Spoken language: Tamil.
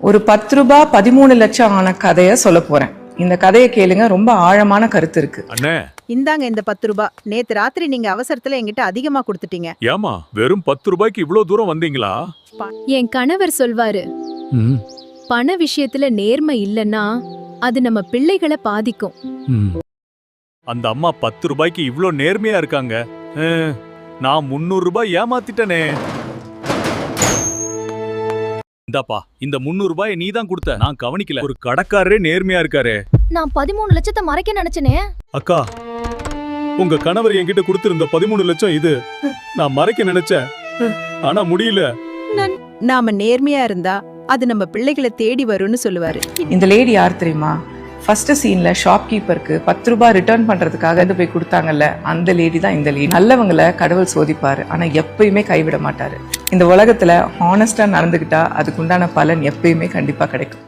ஒரு 10 ரூபாய் 13 லட்சம் ஆன கதைய சொல்ல போறேன். இந்த கதையை கேளுங்க, ரொம்ப ஆழமான கருத்து இருக்கு. அண்ணே, இந்தாங்க இந்த 10 ரூபாய். நேத்து ராத்திரி நீங்க அவசரத்துல என்கிட்ட அதிகமா கொடுத்துட்டீங்க. ஏமா வெறும் 10 ரூபாய்க்கு இவ்ளோ தூரம் வந்தீங்களா? என் கணவர் சொல்வாரு, பண விஷயத்துல நேர்மை இல்லன்னா அது நம்ம பிள்ளைகளை பாதிக்கும். அந்த அம்மா 10 ரூபாய்க்கு இவ்ளோ நேர்மையா இருக்காங்க. நான் 300 ரூபாய் ஏமாத்திட்டனே. இந்தாப்பா, இந்த 300 ரூபாயை நீ தான் கொடுத்த, நான் கவனிக்கல. ஒரு கடைக்காரரே நேர்மையா இருக்காரு. நான் 13 லட்சத்தை மறைக்க நினைச்சனே. அக்கா, உங்க கணவர் என்கிட்ட கொடுத்திருந்த 13 லட்சம் இது. நான் மறைக்க நினைச்சேன், ஆனா முடியல. நாம நேர்மையா இருந்தா அது நம்ம பிள்ளைகளை தேடி வரும்னு சொல்லுவாரு. இந்த லேடி யார் தெரியுமா? ஃபர்ஸ்ட் சீன்ல ஷாப்கீப்பருக்கு 10 ரூபாய் ரிட்டர்ன் பண்றதுக்காக போய் கொடுத்தாங்கல்ல, அந்த லேடி தான் இந்த லேடி. நல்லவங்களை கடவுள் சோதிப்பாரு, ஆனா எப்பயுமே கைவிட மாட்டாரு. இந்த உலகத்துல ஹானஸ்டா நடந்துகிட்டா அதுக்குண்டான பலன் எப்பயுமே கண்டிப்பா கிடைக்கும்.